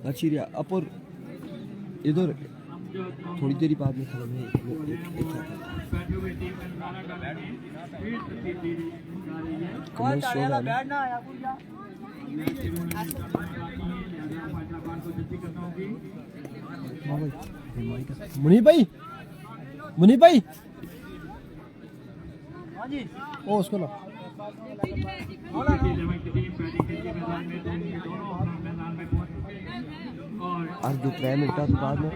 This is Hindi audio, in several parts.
अच्छी रिया अपर इधर थोड़ी देरी बाद में खत्म है मुनीब भाई ओ उसको लो आज दो 3 मिनट बाद में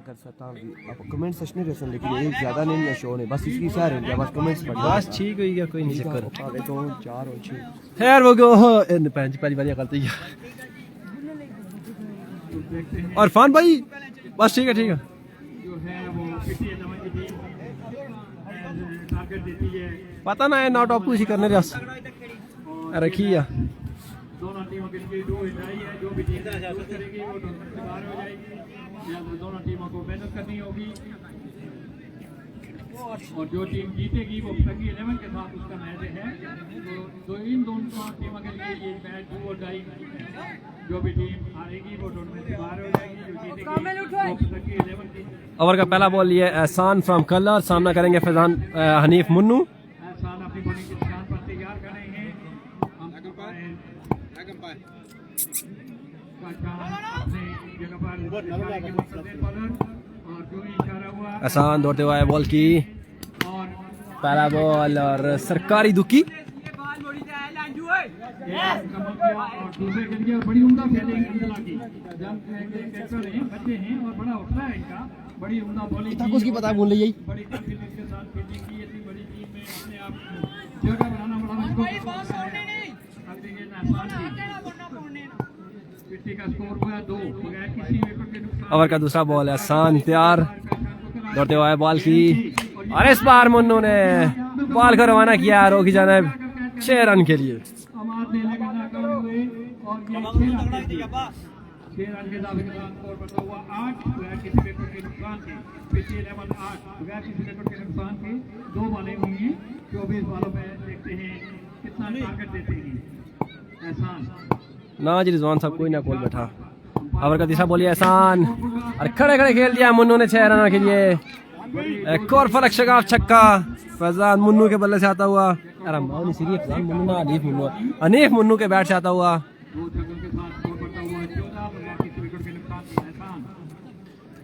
कर सकता हूँ आप कमेंट सेक्शन में रसन लेकिन एक ज़्यादा नहीं है शो नहीं बस इसकी सारे बस कमेंट्स पढ़ बस ठीक हो गया कोई नहीं चक्कर आगे 2 4 और 6 खैर वो गो पहली बार गलती है और फान भाई बस ठीक है जो है वो पता ना है नॉट ऑफ कुछ करने रस रखी है दोनों टीमों के लिए 2 हिदाई है जो भी टीम करेगी वो बाहर हो जाएगी या दोनों टीमों को मेहनत करनी होगी और जो टीम जीतेगी वो पटली 11 के साथ उसका मैच है तो इन दोनों टीमों के लिए ये मैच 2 और डाई जो भी टीम हारेगी वो टूर्नामेंट से बाहर हो जाएगी जो जीतेगी वो पटली 11 की ओवर का पहला बॉल ये एहसान फ्रॉम कलर सामना करेंगे फैजान हनीफ मुन्नू एहसान अपनी बॉलिंग की दुकान पर तैयार करेंगे एहसान दौड़ते हुए बॉल की पहला बॉल और सरकारी दुकी बड़ी उम्दा बड़ी उम्दा बॉलिंग उसकी पता भूल रही बड़ी कॉन्फिडेंस के साथ फील्डिंग की इतनी बड़ी टीम में अपने आप जगह बनाना बड़ा मुश्किल का स्कोर हुआ 2 बगैर किसी विकेट के नुकसान ओवर का दूसरा बॉल है आसान तैयार दौड़ते हुए बॉल की और इस बार मुन्नू ने बॉल को रवाना किया रोकी जाने 6 रन के लिए 6 रन के दावे के साथ स्कोर बढ़ता हुआ 8 बगैर किसी विकेट के नुकसान के पिछले 11 8 बगैर किसी विकेट के नुकसान के 2 बॉलें हुई हैं 24 बॉलों में देखते हैं कितना टारगेट देते हैं एहसान ना जी रिजवान साहब कोई ना कॉल बैठा ओवर का तीसरा बोलिए एहसान और खड़े खड़े खेल दिया मुन्नू ने 6 रन के लिए एक और फलक शगाफ छक्का फैजान मुन्नू के बल्ले से आता हुआ अरे माउनी सीरियस मुन्नू ना अनीफ मुन्नू के बैट से आता हुआ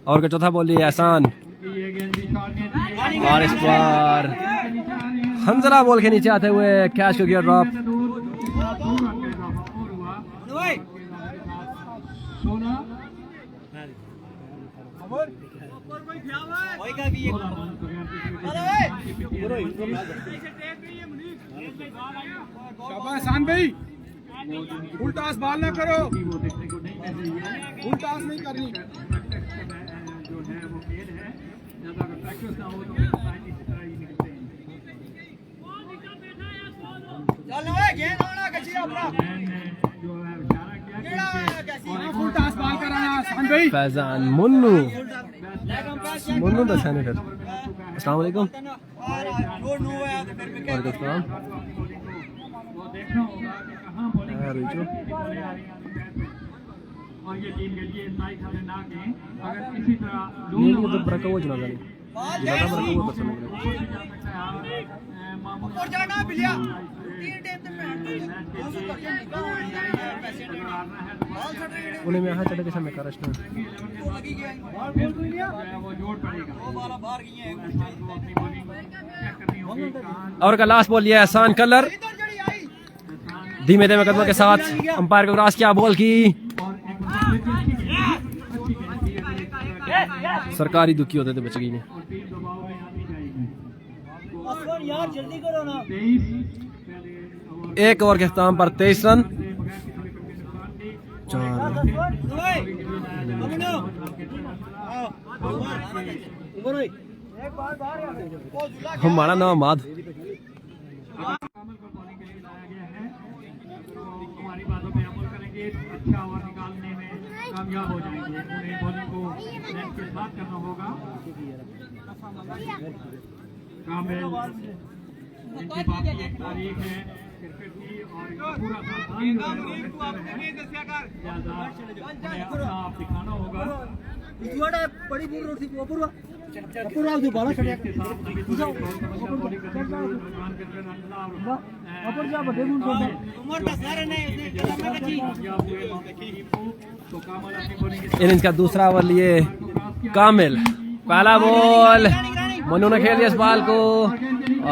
और का चौथा बोलिए एहसान और इस बार हंजरा बॉल के नीचे आते हुए कैच को किया ड्रॉप शाबाश भाई उल्टा बाल ना करो उल्टा नहीं करनी जो है वो खेल है ज्यादा अगर प्रैक्टिस ना हो तो इसी तरह ही निकलते हैं चल ओए गेंद आना कच्ची अपना जो है इशारा किया और उल्टा बाल कराना शान भाई फैजान मुन्नू दर्शन फिर अस्सलाम वालेकुम और ये टीम के लिए साई खतरनाक है अगर इसी तरह तो बरका वो जना जाने ज्यादा बरका वो पसंद है ऊपर जाना बिलिया 3 उन्हें में यहाँ चढ़े के सामने करश ना वो जोड़ पड़ेगा वो वाला बाहर गई है अपनी बॉलिंग चेक करनी होगी और का लास्ट बॉल ये एहसान कलर धीमे धीमे कदमों के साथ अंपायर को क्रॉस किया बॉल की सरकारी दुखी होते थे बच गई ने यार जल्दी करो ना एक ओवर के इख्तिताम पर 23 रन 4 हमारा नाम माद हमारी बातों पे अमल करेंगे अच्छा ओवर निकालने में कामयाब हो जाएंगे उन्हें बॉलिंग को नेट के साथ करना होगा कामिल इनकी बात की एक तारीख है क्रिकेट की और पूरा खानदान जो है लिहाजा उन्हें अपना आप दिखाना होगा। बड़ी दूर रोटी पूरा पूरा जो बाला छड़े इसके साथ नबी समझा बॉलिंग करने के लिए भगवान के अंदर अल्लाह ऊपर जा बड़े मुंह से उमर का सारे ने तो कामल अपनी बॉलिंग इनिंग्स का दूसरा ओवर लिए कामिल, पहला बॉल मनु ने खेल दिया इस बॉल को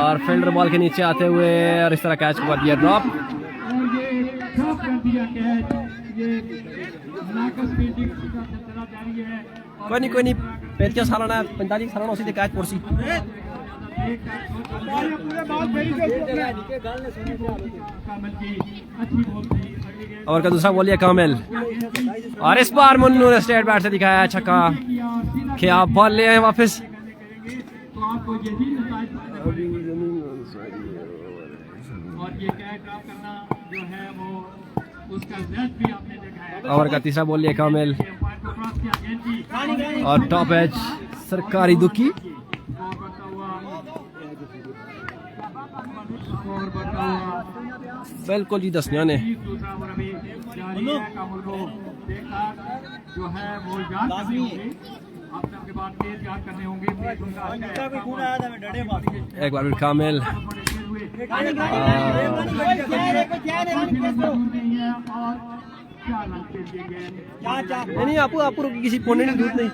और फील्डर बॉल के नीचे आते हुए और इस तरह कैच को कर दिया ड्रॉप। और ये ड्रॉप कर दिया कैच। ये नाकस फील्डिंग का सिलसिला जारी है। कोई नहीं 35 साल 45 साल उसी कैच पड़सी और का दूसरा बॉल लिया कामिल और इस बार मन्नू ने स्ट्रेट बैट से दिखाया छक्का। क्या बॉल ले आए वापस ओवर का तीसरा बॉल लिया कामिल और टॉप एज सरकारी दुखी। बिल्कुल जी दसनिया ने जो है वो याद करने होंगे, आपके बाद तेज याद करने होंगे। एक बार फिर कामिल नहीं आप किसी पोने ने दूध नहीं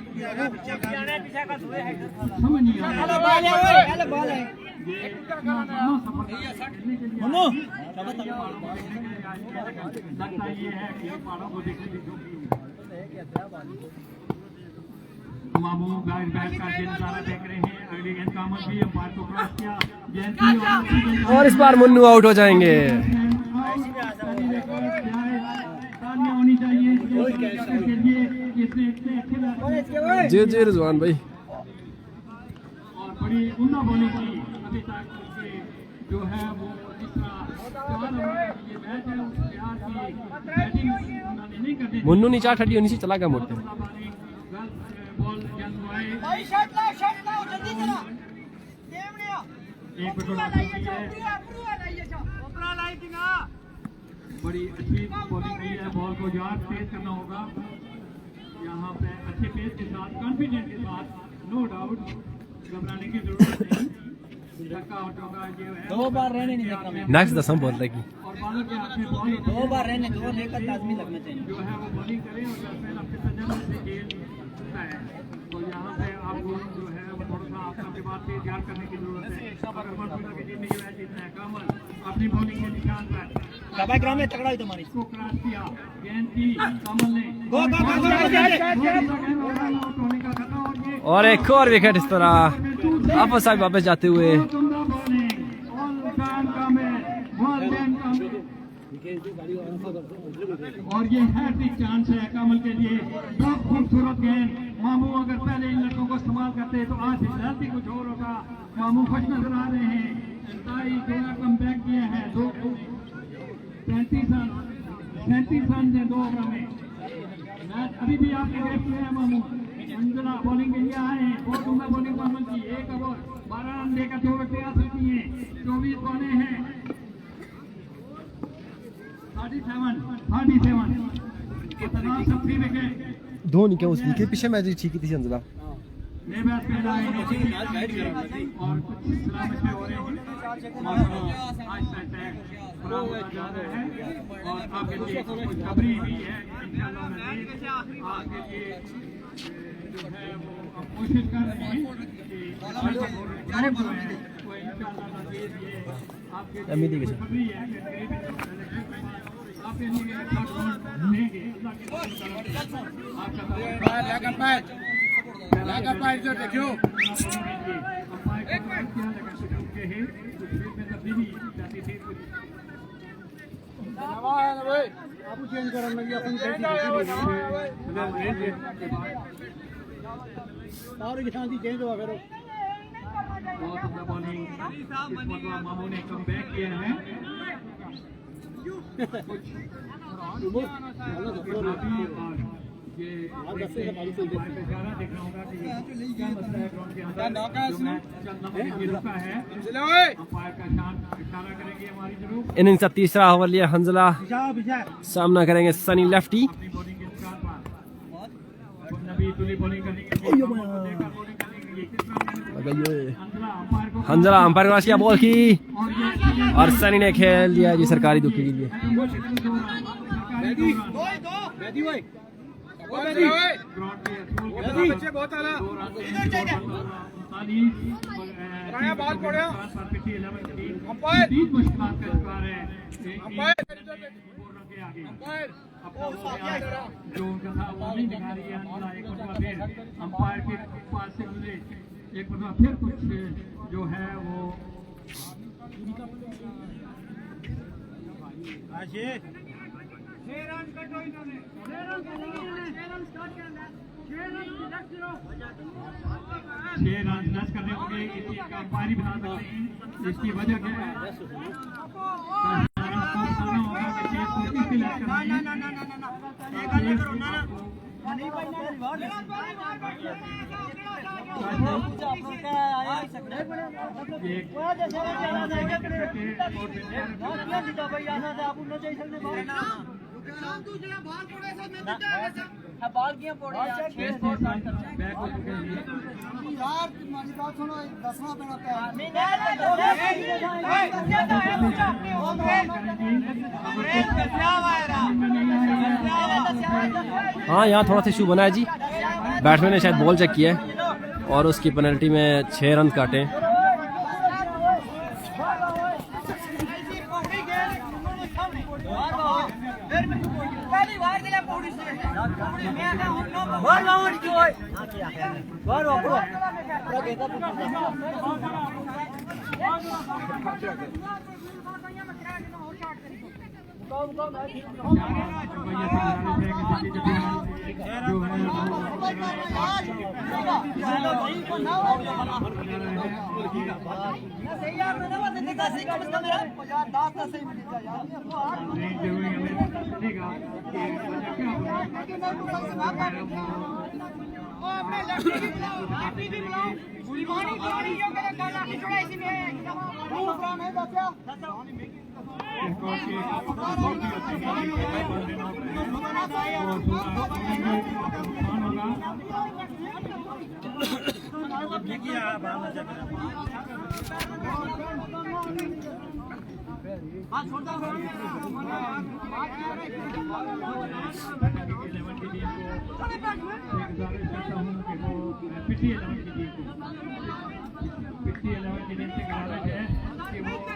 मामू गाइड बैट का नजारा देख रहे हैं। अगली गेंद कामल भी अंपायर को क्रॉस किया जयंती और इस बार मुन्नू आउट हो जाएंगे। होनी चाहिए जी जी रिजवान भाई और बड़ी उम्दा बॉलिंग की अभी तक जो है वो इस तरह ये मैच है उस बिहार की बैटिंग उन्होंने नहीं करनी। मुन्नू नीचा ठंडी होनी से चला गया मोड़ पे बॉल बड़ी अच्छी बॉलिंग की है। बॉल को यार तेज करना होगा यहाँ पे अच्छे पेस के साथ, कॉन्फिडेंस के साथ, नो डाउट घबराने की जरूरत नहीं। आउट होगा ये है। 2 बार रहने नहीं देना नेक्स्ट दसम बोल लगी और बालों के हाथ में बॉल 2 बार रहने 2 लेकर लाजमी लगना चाहिए। जो है वो बॉलिंग करे और बैट्समैन अपने तजर्बे से खेल सकता है। तो यहाँ पे आपको जो है वो थोड़ा सा आपके बाद तेज याद करने की जरूरत है। कामल अपनी बॉलिंग के निशान पर कार्यक्रम में तगड़ा ही तुम्हारी को क्रॉस किया गेंद की कामल ने और एक और विकेट इस तरह अब्बासी वापस जाते हुए और ये हैट्रिक चांस है कामल के लिए। बहुत खूबसूरत गेंद। मामू अगर पहले इन लड़कों को इस्तेमाल करते तो आज रिजल्ट ही कुछ और होगा। मामू खुश नजर आ रहे हैं। कम बैक किया है 35 रन है 2 ओवर में। मैच अभी भी आपके गेट में है। मामू अंजना बॉलिंग के लिए आए हैं। बहुत उम्दा बॉलिंग कामल की। 1 ओवर 12 रन लेकर 2 विकेट आ सकती है। 24 बॉलें हैं। 37 कितना सब 3 विकेट। धोनी क्या उसकी के पीछे मैच ठीक थी अंजला नए बैट पे लाए हैं और कुछ सलामत हो रहे हैं। आज तक बराबर जा रहे हैं और आपके लिए कुछ खबरी भी है। इंशाल्लाह नज़ीर आपके लिए जो है वो कोशिश कर रहे हैं कि वो इंशाल्लाह नज़ीर ये आपके लिए खबरी है कि आपके लिए देंगे। आपका पैर जो देखियो आप चेंज करने लगी अपन और की शांति चेंज हुआ करो। बहुत अच्छा बॉलिंग इस मौका मामू ने कम बैक किया है। ये देखना होगा कि क्या मसला है ग्राउंड के अंदर जो मैच चलना रुका है। अंपायर का इशारा करेंगे हमारी जरूर। इनिंग्स का तीसरा ओवर लिया हंजला, सामना करेंगे सनी लेफ्टी। पटली बॉलिंग करने के लिए हंजला अंपायर के पास किया बॉल की और सनी ने खेल दिया जी सरकारी दुखी के लिए। जो उनका था वो नहीं दिखा रही है। अंपायर के पास से मुझे एक मतलब फिर कुछ जो है वो छह रन प्लस करने होंगे। इसकी अंपायर बता सकते हैं इसकी वजह क्या है। बाल किया पड़े यार मानी बात सुनो 10वां पेना हाँ यहाँ थोड़ा सा इशू बना है जी। बैट्समैन ने शायद बॉल चेक किया है और उसकी पेनल्टी में 6 रन काटे।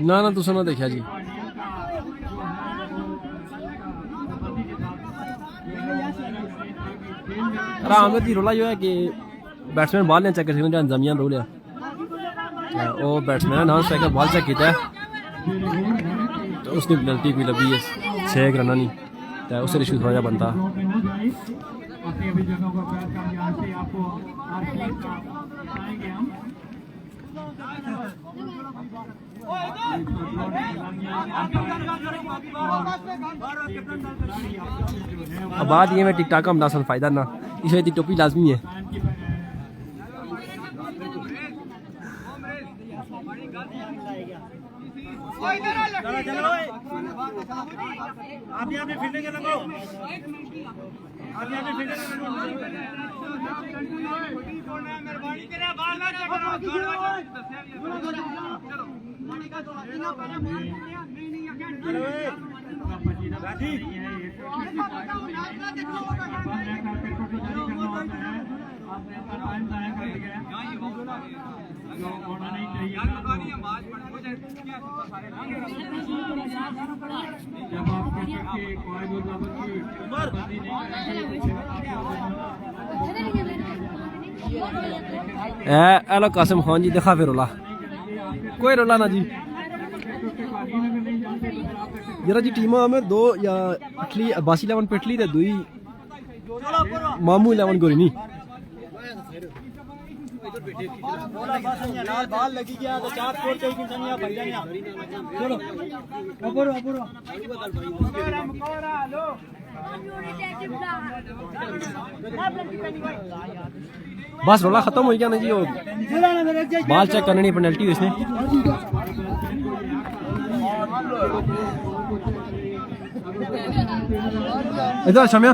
ना तू सुना देखा जी। आराम दी रोला जो है कि बैट्समैन बॉल ने चेक कर सकते जमियान रो लिया वो batsman non striker ball check किया तो उसने पेनल्टी भी लगी है 6 रन नहीं तो उससे इशू थोड़ा जा बनता। अब बात ये में टिकटाक का मुनासिब फायदा ना इसमें टोपी लाजमी है। हेलो कासिम खान जी दिखा फिर रोला कोई रोला ना जी जरा जी टीम में 2 या पटली अब्बासी 11 पटली ते 2 मामू 11 गोरीनी बाल लगी गया तो 4 स्कोर चाहिए इंसानिया भाई जानिया चलो अपुरो अपुरो बस रोला खत्म हो गया ना जी वो बाल चेक करने नहीं पेनल्टी इसने इधर शम्या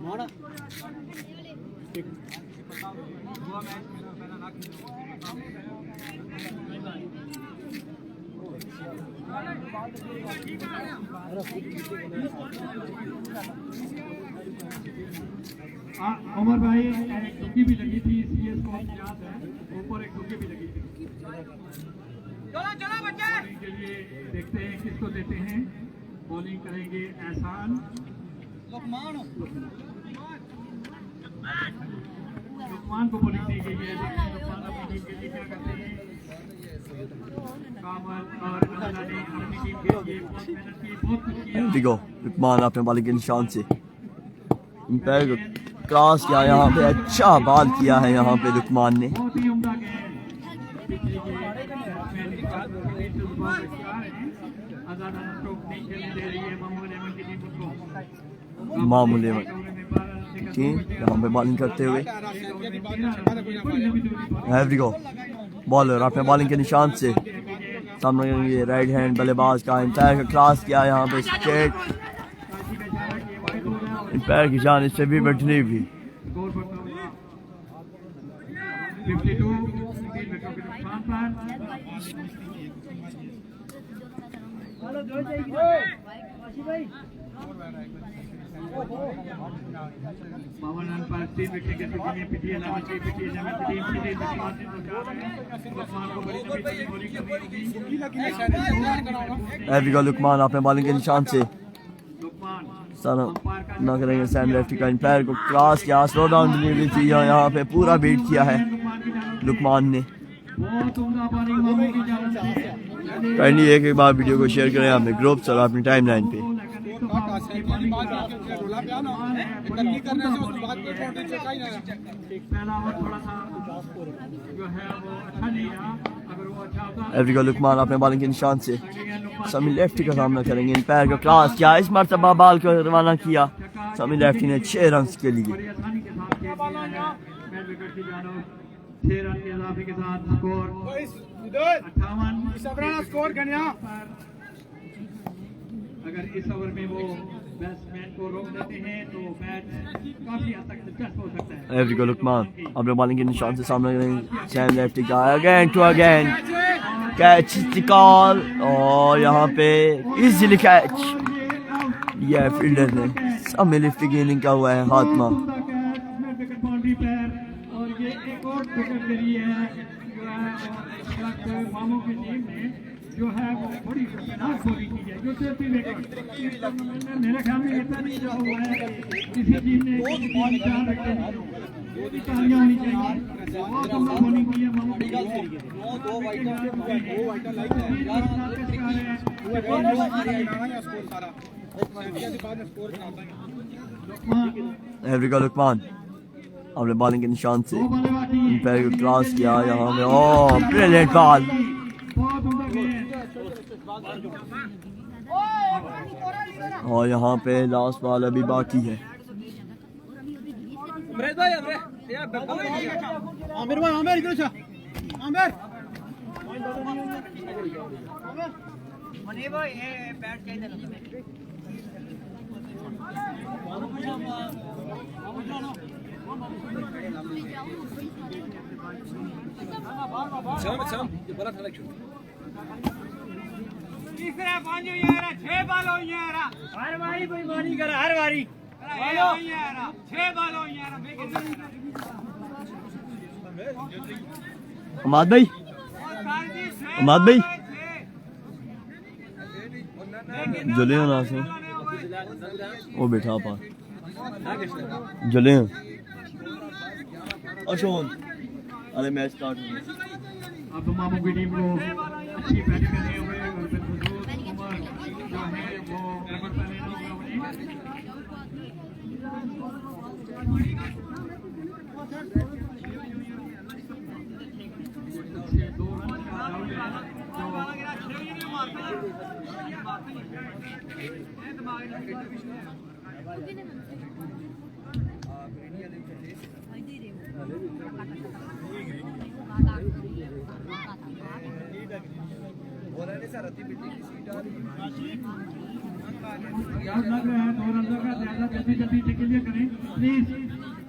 50 उमर भाई एक टुकी भी लगी थी, सीएस को याद है, ऊपर एक टुकी भी लगी थी। चलो चलो बच्चे के लिए देखते हैं किसको देते हैं। बॉलिंग करेंगे एहसान, लुकमान लुकमान को बॉलिंग दी गई है। देखते हैं लुकमान अपनी टीम के लिए क्या करते हैं। कामल और अल्लाह ने अपनी टीम के लिए बहुत मेहनत की, बहुत कुछ किया। देखो लुकमान अपने बॉलिंग के निशान से पैर को क्रॉस किया, यहाँ पे अच्छा बॉल किया है यहाँ पे लुकमान ने। बहुत ही उम्दा गेंद पिछली के आजादाना स्ट्रोक नहीं खेलने दे रही है मामू लेवन की टीम को। मामू लेवन टीम यहाँ पे बॉलिंग करते हुए गो बॉलर अपने बॉलिंग के निशान से सामने ये राइट हैंड बल्लेबाज का एम्पायर का क्रॉस किया यहाँ पे स्ट्रेट, एम्पायर की जान इससे भी बैठने भी 52 विकेटों के नुकसान पर। बावन रन पर 3 विकेट के चुकी है पिथली इलेवन की टीम। लुकमान अपने बॉलिंग के निशान से ना करेंगे सैम लेफ्टी का एम्पायर को क्रॉस किया, स्लो डाउन डिलीवरी थी, यहाँ पे पूरा बीट किया है लुकमान ने। काइंडली एक बार वीडियो को शेयर करें अपने ग्रुप्स और अपनी टाइमलाइन पे। एवरीगो लुकमान अपने बॉलिंग के निशान से समी लेफ्टी का सामना करेंगे, एम्पायर का क्रॉस किया, इस मरतबा बॉल को रवाना किया समी लेफ्टी ने 6 रन के लिए। 6 रन के इजाफे के साथ स्कोर 58 स्कोर गणिया। अगर इस ओवर में वो बैट्समैन को रोक देते हैं तो मैच काफी हद तक दिलचस्प हो सकता है। एवरीगो लुकमान अपने बॉलिंग के निशान से सामना करेंगे सैम लेफ्टी का, again to again catch call और यहाँ पे इजीली कैच ये फील्डर ने समी लेफ्टी गेंदिंग का हुआ है हाथमा। और ये एक और विकेट के लिए है जो है मामू की टीम ने जो है वो बड़ी खतरनाक बॉलिंग की है, जो सिर्फ मेरे ख्याल में इतना नहीं जो हुआ है किसी टीम ने ध्यान रखते हैं। तालियां होनी चाहिए, बहुत उम्दा बॉलिंग की है मामू की टीम। एवरीगो लुकमान अपने बॉलिंग के निशान से एम्पायर को क्रॉस किया, यहाँ पे ओह ब्रिलियंट बॉल और यहाँ पे लास्ट बॉल अभी बाकी है। आमिर भाई आमिर इधर से आमिर मनी भाई ये बैट चाहिए तीसरा 5 यार 6 बॉल हो यार हर बारी कोई बारी कर हर बारी 6 बॉल हो यार अमाद भाई जले ना से वो बैठा पा जले अशोन अरे मैच स्टार्ट हो गया। अब मामू की टीम को अच्छी बैटिंग करने हुए जो है वो नंबर पर याद लग रहा है 2 रन का ज्यादा जल्दी जल्दी के लिए करें प्लीज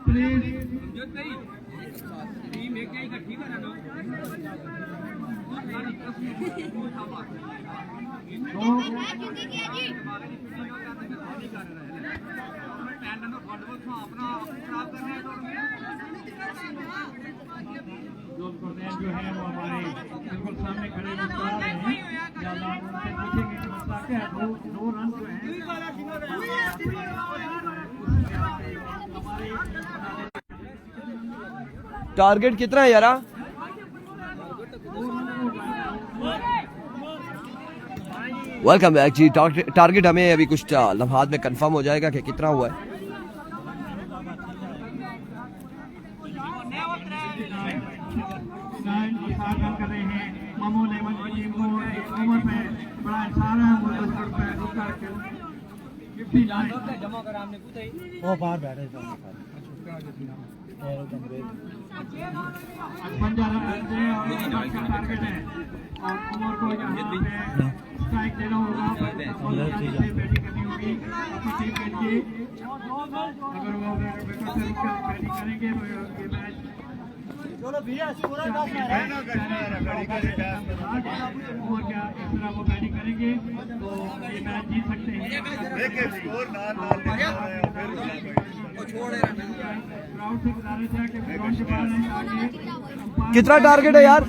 प्लीज। टीम एक ही इकट्ठी करना जो है वो हमारे बिल्कुल सामने खड़े मुस्कुरा रहे हैं ज्यादा उनसे पूछेंगे कि मसला क्या है। दो रन जो है टारगेट कितना है यारा? वेलकम बैक जी। टारगेट हमें अभी कुछ लम्हात में कंफर्म हो जाएगा कि कितना हुआ है। रन कर रहे हैं मामो लेवन की टीम को उम्र पे बड़ा इशारा है जमा कर हमने पूछा वो बाहर बैठे थे टारगेट है और उम्र को यहाँ पे स्ट्राइक देना होगा, बैटिंग करनी होगी अपनी टीम के लिए। अगर वो बैटिंग करेंगे तो ये मैच चलो भैया पूरा और क्या इस तरह वो बैटिंग करेंगे तो ये मैच जीत सकते हैं। कितना टारगेट है यार?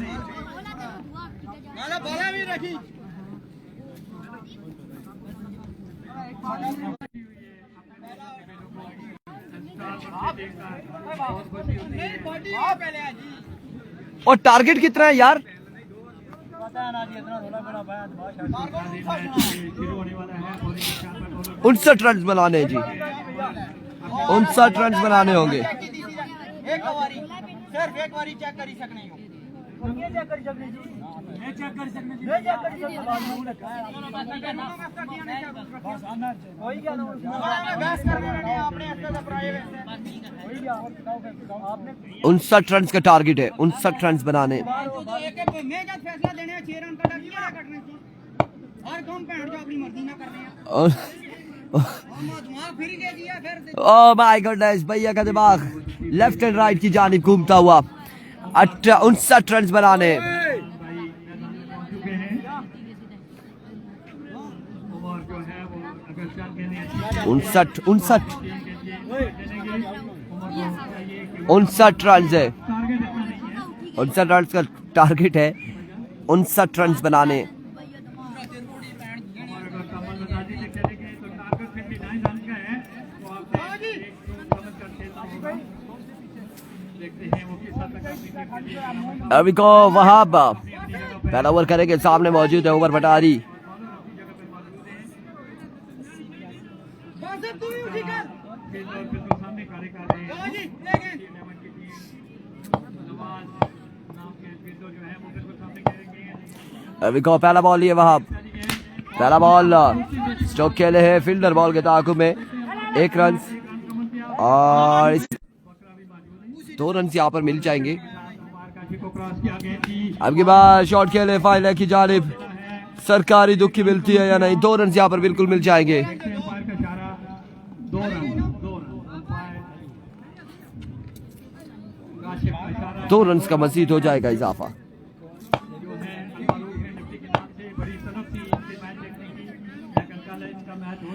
और टारगेट कितना है यार? शुरू होने वाला है 59 रन बनाने हैं जी, 59 रन बनाने होंगे। एक बारी सिर्फ एक बारी चेक कर ही सकने हो चेक कर सकने जी कोई क्या ना बहस कर रहे हैं अपने ऐसे प्राइवेट कोई क्या और आपने 59 रन का टारगेट है, 59 रन बनाने। एक मैं जब फैसला देने 6 रन का क्या करना चाहिए हर कौन पैंट जो अपनी मर्जी ना कर रहे हैं दिमाग फिर दे दिया फिर ओह माय गॉडनेस, भैया का दिमाग लेफ्ट एंड राइट की जानिब घूमता हुआ। 59 रन बनाने। उनसठ 59 रन है, 59 रन का टारगेट है, 59 रन बनाने। अभी को वहां पहला ओवर करेंगे, सामने मौजूद है उमर पटारी। अभी को पहला बॉल लिए वहां, पहला बॉल स्ट्रोक खेले है फील्डर बॉल के ताकुब में 1 रन और 2 रन यहाँ पर मिल जाएंगे। अब की बार शॉट खेले फाइल की जानिब, सरकारी दुखी मिलती है या नहीं? 2 रन यहाँ पर बिल्कुल मिल जाएंगे। 2 रन का मजीद हो जाएगा इजाफा।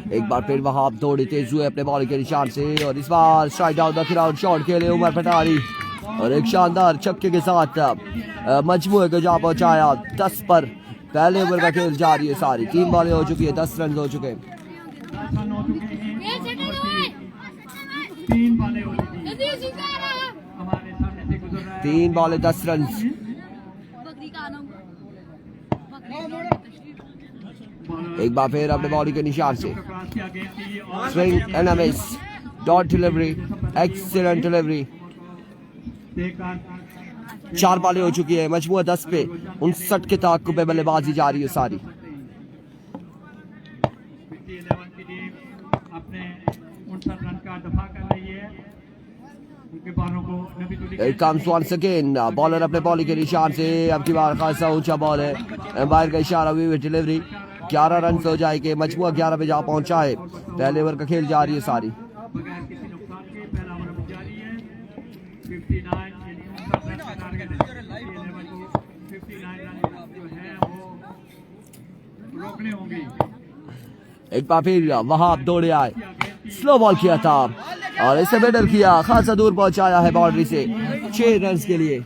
एक बार फिर वहां दौड़े तेज हुए अपने बॉल के निशान से और इस बार strike out the crowd shot खेले उमर पटारी और एक शानदार छक्के के साथ मजमूए को जा पहुंचाया 10 पर। पहले ओवर का खेल जारी है सारी, 3 बॉलें हो चुकी है, 10 रन हो चुके हैं। 3 बॉलें 10 रन। एक बार फिर अपने बॉडी के निशान से swing and miss, dot delivery, excellent delivery. 4 बॉलें हो चुकी है, मजमूआ 10 पे 59 के ताक़ुब पे बल्लेबाजी जारी है सारी। बॉलर अपने बॉली के निशान से, अब की बार खासा ऊंचा बॉल है, एम्पायर का इशारा हुई है, डिलीवरी। 11 रन हो जाएंगे, मजमूआ 11 पे जा पहुंचा है। पहले ओवर का खेल जारी है सारी। 59 रन का टारगेट है। 11 को 59 रन जो है वो रोकने होंगे। एक बार फिर वहां दौड़े आए, स्लो बॉल किया था और इसे बेटर किया, खासा दूर पहुंचाया है बाउंड्री से 6 रन के लिए।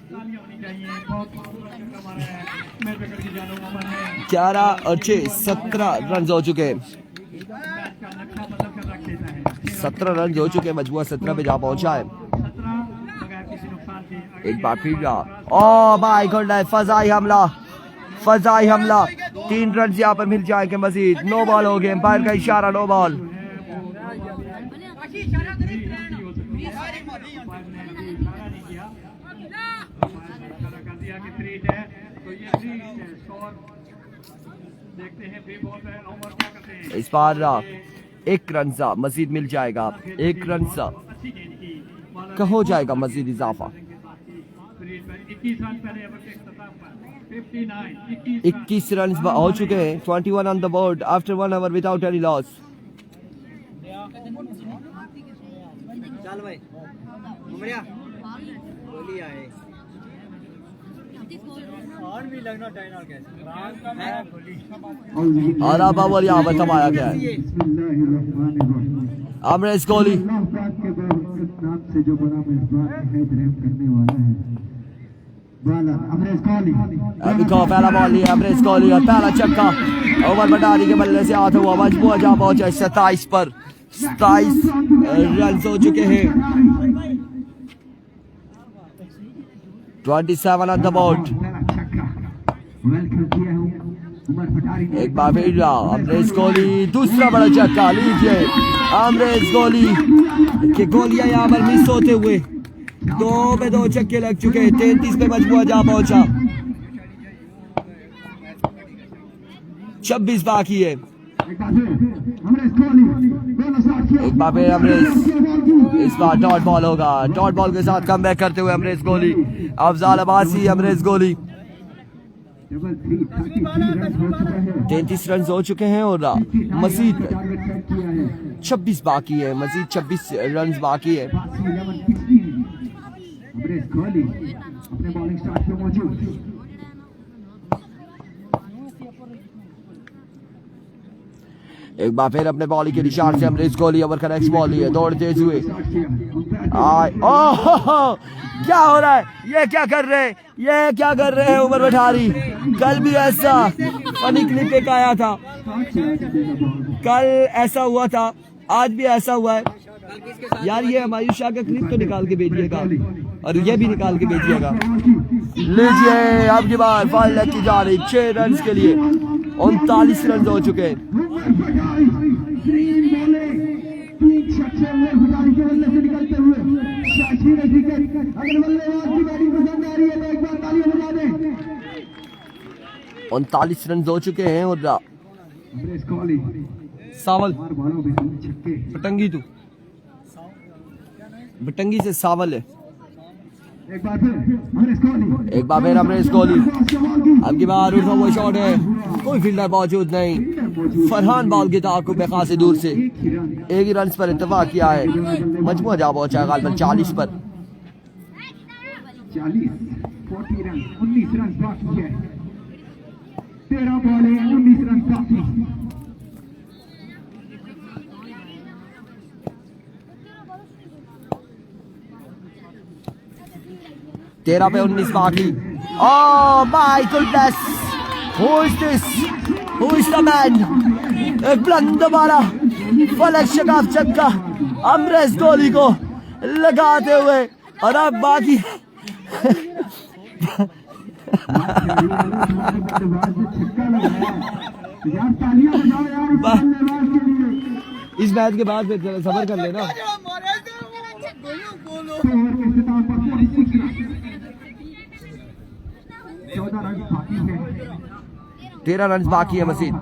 11 और 6 17 रन हो चुके हैं। 17 रन हो चुके हैं, मजबूर 17 पे जा पहुंचा है। एक बार फिर ओ माय गॉड, फजाई हमला, फजाई हमला। 3 रन यहाँ पर मिल जाएंगे मजीद। नो बॉल हो गए, एम्पायर का इशारा नो बॉल। इस बार 1 रन सा मजीद मिल जाएगा, 1 रन सा का हो जाएगा मजीद इजाफा। 21 रन हो चुके हैं, 21 on the board after 1 hour without any loss. चल भाई उमरिया बोली आए और भी लगना टाइम और कैसे और अब अव्वल यहाँ पर थमाया गया है। अमरेश कोहली से जो बड़ा मेजबान है करने वाला है अभी को पहला बॉल लिया अमरेश कोहली और पहला छक्का ओवर भंडारी के बल्ले से आता हुआ मजबूर जा पहुंचा 27 पर। 27 रन हो चुके हैं। 27 ऑन द बोर्ड। एक बार फिर अमरेश कोहली, दूसरा बड़ा छक्का लीजिए अमरेश कोहली के गोलियां यहाँ पर मिस होते हुए 2 पे 2 छक्के लग चुके हैं। 33 पे मजबूर जा पहुंचा। 26 बाकी है। एक बार फिर अमरेश, इस बार डॉट बॉल होगा। डॉट बॉल के साथ कमबैक करते हुए अमरेश कोहली, अफजाल अब्बासी, अमरेश कोहली। 33 रन हो चुके हैं और मजीद 26 बाकी है, मजीद 26 रन बाकी है। अपने बॉलिंग स्टार्ट पे मौजूद। एक बार फिर अपने बॉलिंग के निशान से अमरेश कोहली ओवर का नेक्स्ट बॉल लिए, दौड़ तेज हुए। ओह क्या हो रहा है, ये क्या कर रहे हैं, ये क्या कर रहे हैं उमर भंडारी। कल भी ऐसा फनी क्लिप एक आया था, कल ऐसा हुआ था, आज भी ऐसा हुआ है। यार ये हमारी शाह का क्लिप तो निकाल के भेजिएगा और ये भी निकाल के भेजिएगा। लीजिए अब की बार बॉल लेग की जा रही 6 रन के लिए। 39 रन हो चुके हैं। निकलते हुए 39 रन हो चुके हैं और सावल बटंगी तू बटंगी से सावल है। एक बार फिर अमरेश कोहली, अब की बार उठा हुआ शॉट है, कोई फील्डर मौजूद नहीं। फरहान बॉल की ताक़ुब में खासी दूर से 1 ही रन पर इत्तेफाक किया है। मजमूआ जा पहुंचा गालिबन 40 पर। 40 रन 19 रन बाकी है। 13 बॉलें 19 रन बाकी। 13 पे 19 बाकी। Oh my goodness, who is this, who is the man. एक बुलंद वाला फलक शगाफ छक्का अमरेश कोहली को लगाते हुए और अब बाकी इस मैच के बाद फिर सबर कर लेना। 13 रन बाकी है मजीद।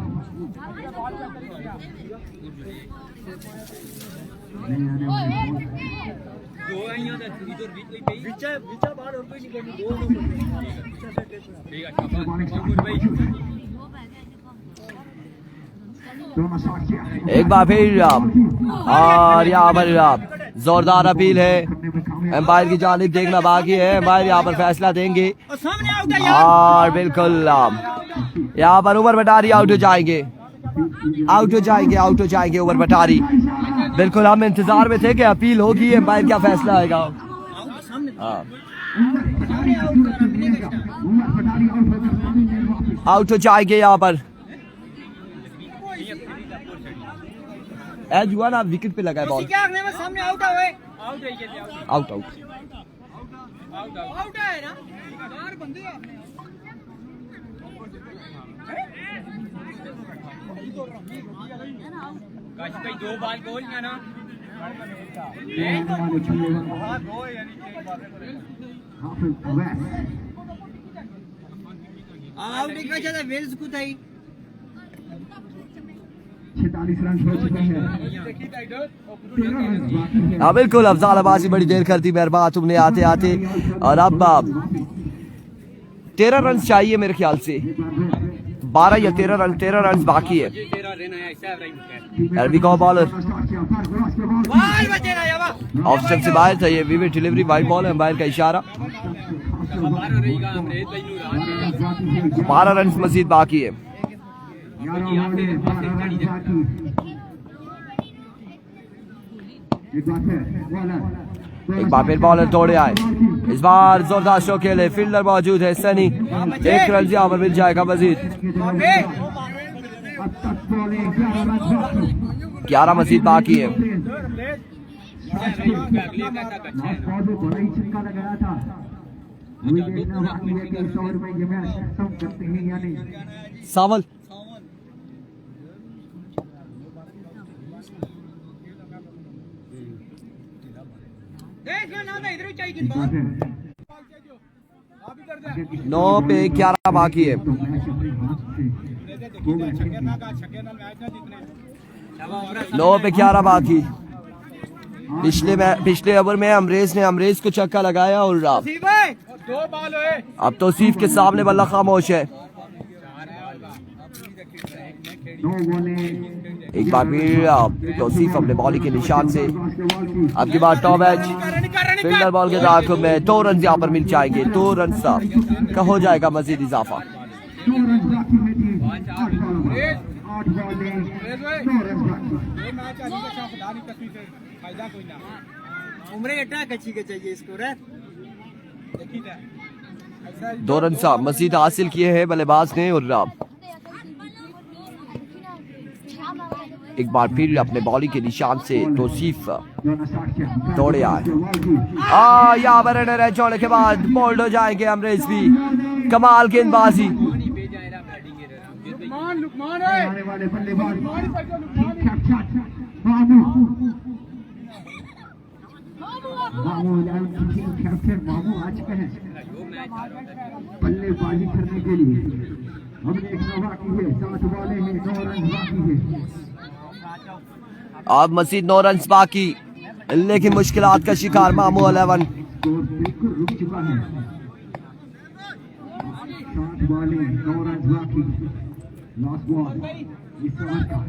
एक बार फिर और यहाँ पर जोरदार अपील है, एम्पायर की जानिब देखना बाकी है। एम्पायर यहाँ पर फैसला देंगे और बिल्कुल यहाँ पर उमर भटारी आउट हो जाएंगे, आउट हो जाएंगे, आउट हो जाएंगे उमर भटारी। बिल्कुल हम इंतजार में थे कि अपील होगी, एम्पायर क्या फैसला आएगा। आउट हो जाएंगे यहाँ पर। एज हुआ ना, विकेट पे लगा है बॉल। सामने आउट है, आउट आउट आउट है ना, चार बंदे आपने भाई 2 बॉल गोल है ना, आउट निकला जाता वेल्स को था 46 रन हो चुके हैं। हाँ बिल्कुल, अफजाल अब्बासी बड़ी देर करती मेहरबान तुमने आते आते। और अब 13 रन चाहिए मेरे ख्याल से, 12 या 13 रन बाकी है। बॉलर ऑफ स्टंप से बाहर था, ये विविड डिलीवरी वाइड बॉल है, एम्पायर का इशारा। 12 रन मजीद बाकी है। एक बार फिर बॉलर तोड़े आए, इस बार जोरदार शो खेले, फील्डर मौजूद है सनी, 1 रन यहाँ पर मिल जाएगा मजीद। 11 मजीद बाकी है। सावल नौ पे 11 बाकी है। 9 पे 11 बाकी। पिछले ओवर में अमरेज को छक्का लगाया और अब तौसीफ के सामने बल्ला खामोश है। एक बार फिर तौसीफ अपने बॉलिंग के निशान से, अब की बार टॉप एज फील्डर बॉल के ताक़ुब में 2 रन यहाँ पर मिल जाएंगे। 2 रन का हो जाएगा मजीद इजाफा। दो रन मजीद हासिल किए हैं बल्लेबाज ने और एक बार फिर अपने बॉलिंग के निशान से तौसीफ दौड़े आए। यहाँ पर रन छोड़ने के बाद बोल्ड हो जाएंगे अमरेज भी। कमाल गेंदबाजी, बल्लेबाजी करने के लिए हमने एक बाकी है, 7 बॉलें हैं, 9 रन बाकी है। अब मजीद 9 रन बाकी, लेकिन मुश्किलात का शिकार मामू इलेवन। बिल्कुल रुक चुका है, 7 बॉलें 9 रन बाकी। लास्ट बॉल इस ओवर का।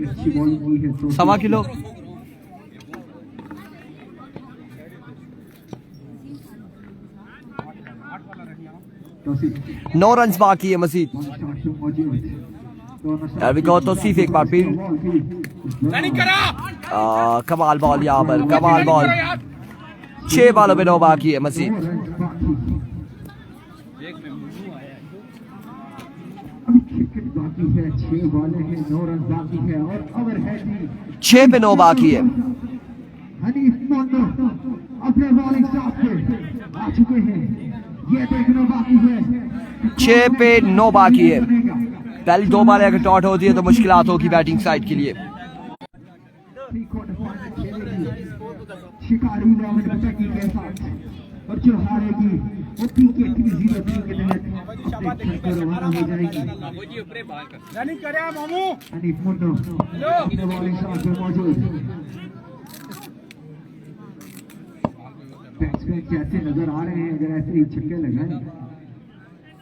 अच्छी बॉलिंग की है, 1.25 किलो। 9 रन बाकी है मजीद। तौसीफ एक बार फिर कमाल बॉल, यहाँ पर कमाल बॉल। 6 बॉलों पे 9 बाकी है मजीद। 6 पे 9 बाकी है। अपने बॉलिंग साथ पे आ चुके हैं, ये देखना बाकी है। 6 पे 9 बाकी है। पहली 2 बालें अगर डॉट होती है तो मुश्किलात होगी बैटिंग साइड के लिए। शिकारी के साथ और जो हारेगी वो पीके 303 के तहत अपने घर को रवाना हो जाएगी। अनीफ मुंडो अपने बॉलिंग साथ पे मौजूद। बैट्समैन कैसे नजर आ रहे हैं, अगर ऐसे ही छक्के लगाएं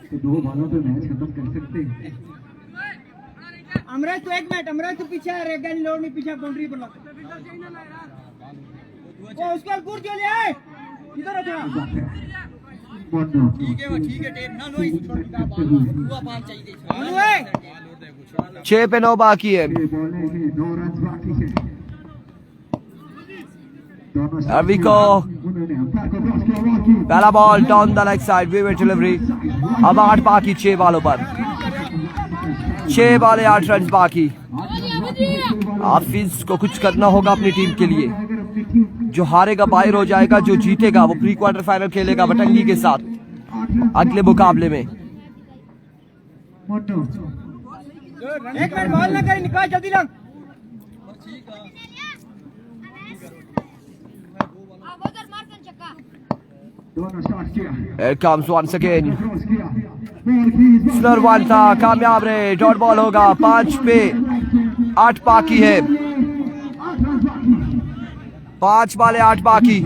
तो 2 बॉलों पे मैच खत्म कर सकते हैं। अमराज तो 1 मिनट, अमराज तो पीछे है, रेगा नहीं लोड नहीं, पीछे बाउंड्री पर लग। ओ उसका गुर जो ले आए इधर आ थोड़ा। ठीक है टेप ना लो, हुआ 5 चाहिए। 6 पे 9 बाकी है। Here we go. पहला ball down the leg side, way delivery. अब 8 बाकी 6 बॉलों पर, 6 बॉलें 8 रन बाकी। हाफिज को कुछ करना होगा अपनी टीम के लिए। जो हारेगा बाहर हो जाएगा, जो जीतेगा वो प्री क्वार्टर फाइनल खेलेगा बटंगी के साथ अगले मुकाबले में। 1 मिनट बॉल ना कर, निकाल जल्दी लग। Here comes once again. Slur 1 था, कामयाब रहे, डॉट बॉल होगा। 5 पे 8 बाकी है, 5 बॉलें 8 बाकी।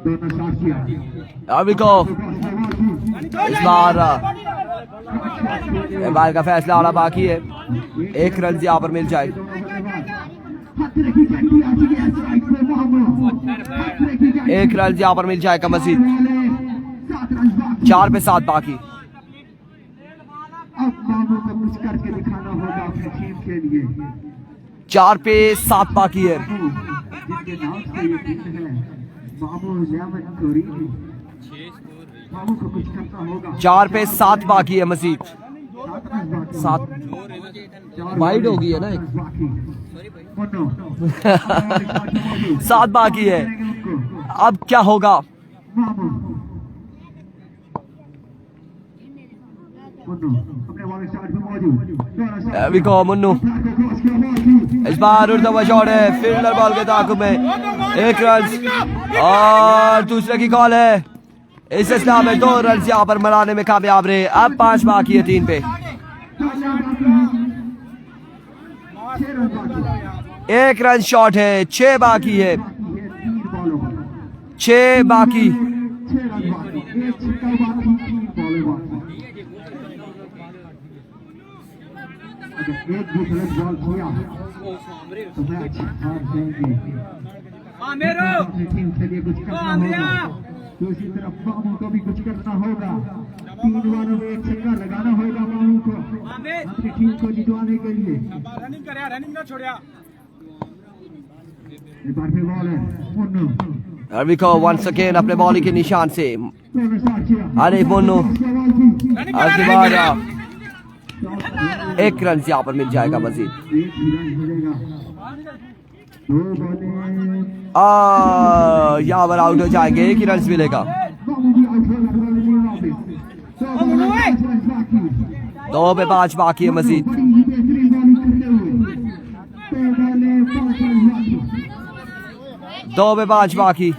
Here we go. इस बार का फैसला आना बाकी है। 1 रन यहाँ पर मिल जाए। 1 रन यहाँ पर मिल जाएगा मजीद। 4 पे 7 बाकी। अब मामू को कुछ करके दिखाना होगा अपनी टीम के लिए। 4 पे 7 बाकी है। जिनके नाम से ये टीम है मामू, इलेवन, घोरीनी। मामू को कुछ करना होगा। 4 पे 7 बाकी है मजीद। 7 वाइड हो गई है ना एक। 7 बाकी है। अब क्या होगा? There we go, Munnu. इस बार उड़ता हुआ शॉट है, फील्डर बॉल के ताक़ुब में। 1 रन और दूसरे की कॉल है। इस सिलसिला में 2 रन यहाँ पर मनाने में कामयाब रहे। अब 5 बाकी है 3 पे। 1 रन शॉट है, 6 बाकी है। 6 बाकी। एक भी गलत बॉल किया तो मैच हार जाएंगे। अपनी टीम के लिए कुछ करना होगा। दूसरी तरफ मामू को भी कुछ करना होगा। 3 बालों में 1 छक्का लगाना होगा मामू को अपनी टीम को जितवाने के लिए। रनिंग कर, रनिंग ना छोड़िया। एक बार फिर बॉल है Munnu. Here we go once again अपने बॉल के निशान से। अरे मुन्नू दोबारा 1 रन यहाँ पर मिल जाएगा मजीद। यहाँ पर आउट हो जाएंगे, 1 ही रन मिलेगा। 2 पे 5 बाकी है मजीद। 2 पे 5 बाकी।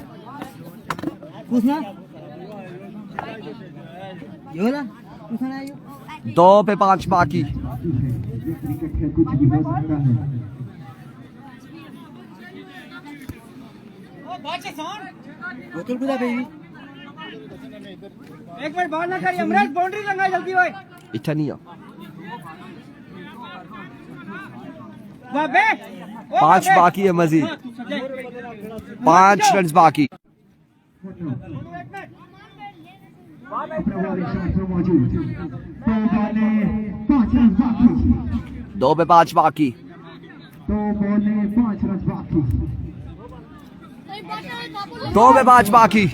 2 पे 5 बाकी। क्रिकेट है, कुछ भी हो सकता है। एक मिनट बॉल ना करिए, अमराज बाउंड्री लगा जल्दी भाई। इच्छा नहीं है। 5 बाकी है मजीद। 5 रन बाकी। 2 पे 5 बाकी। 2 पे 5 बाकी।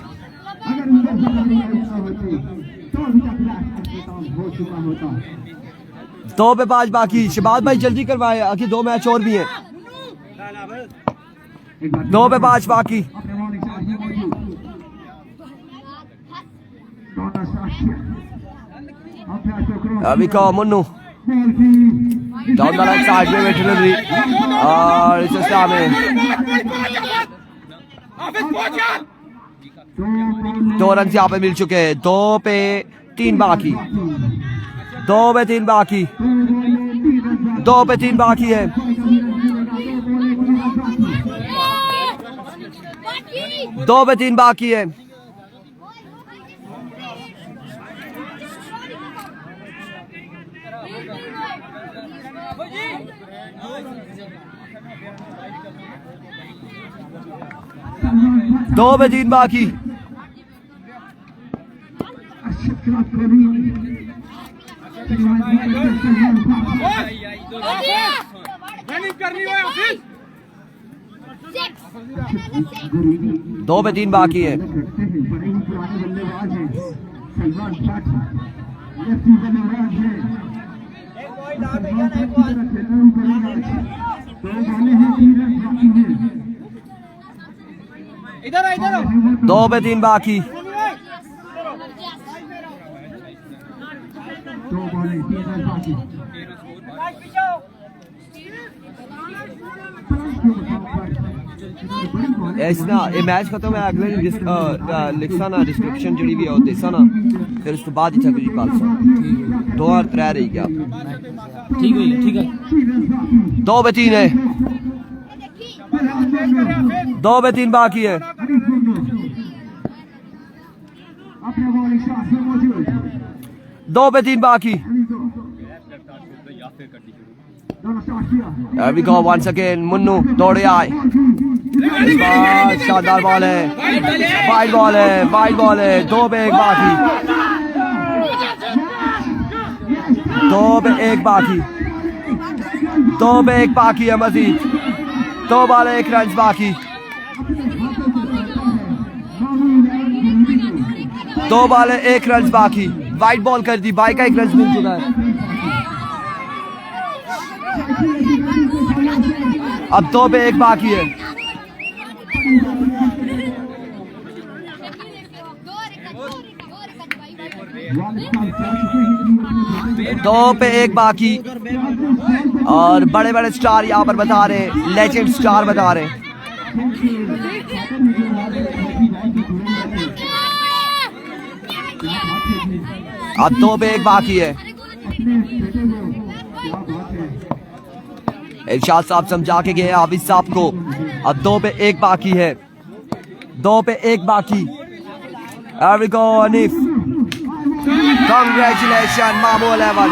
2 पे 5 बाकी। शबाज भाई जल्दी करवाए, आखिर 2 मैच और भी हैं। 2 पे 5 बाकी। अभी को Munnu down the right side में डिलीवरी और इस सिलसिला में 2 रन यहाँ पे मिल चुके हैं। 2 पे 3 बाकी। 2 पे 3 बाकी, 2 पे 3 बाकी है। 2 पे 3 बाकी है। दो पे 3 बाकी। दो पे 3 बाकी है। दो पे 3 बाकी। इसना ये मैच खत्म है अगले दिन लिखसा ना डिस्क्रिप्शन जी भी है देसा ना फिर उसके बाद ही कुछ कल 2 और 3 रही गया। ठीक है ठीक है। 2 पे 3 है। 2 पे 3 बाकी है। 2 पे 3 बाकी। There we go once again. Munnu दौड़े आए। शानदार बॉल है, वाइड बॉल है, वाइड बॉल है। 2 पे 1 बाकी। 2 पे 1 बाकी। 2 पे 1 बाकी है मजीद। 2 बॉल 1 रन बाकी। 2 बॉल 1 रन बाकी। वाइड बॉल कर दी, बाई का 1 रन मिल चुका है। अब 2 पे 1 बाकी है। 2 पे 1 बाकी। और बड़े बड़े स्टार यहाँ पर बता रहे हैं, लेजेंड स्टार बता रहे हैं। अब 2 पे 1 बाकी है। इरशाद साहब समझा के गए आबिद साहब को। अब 2 पे 1 बाकी है। 2 पे 1 बाकी। There we go Anif. Congratulations Mamo 11.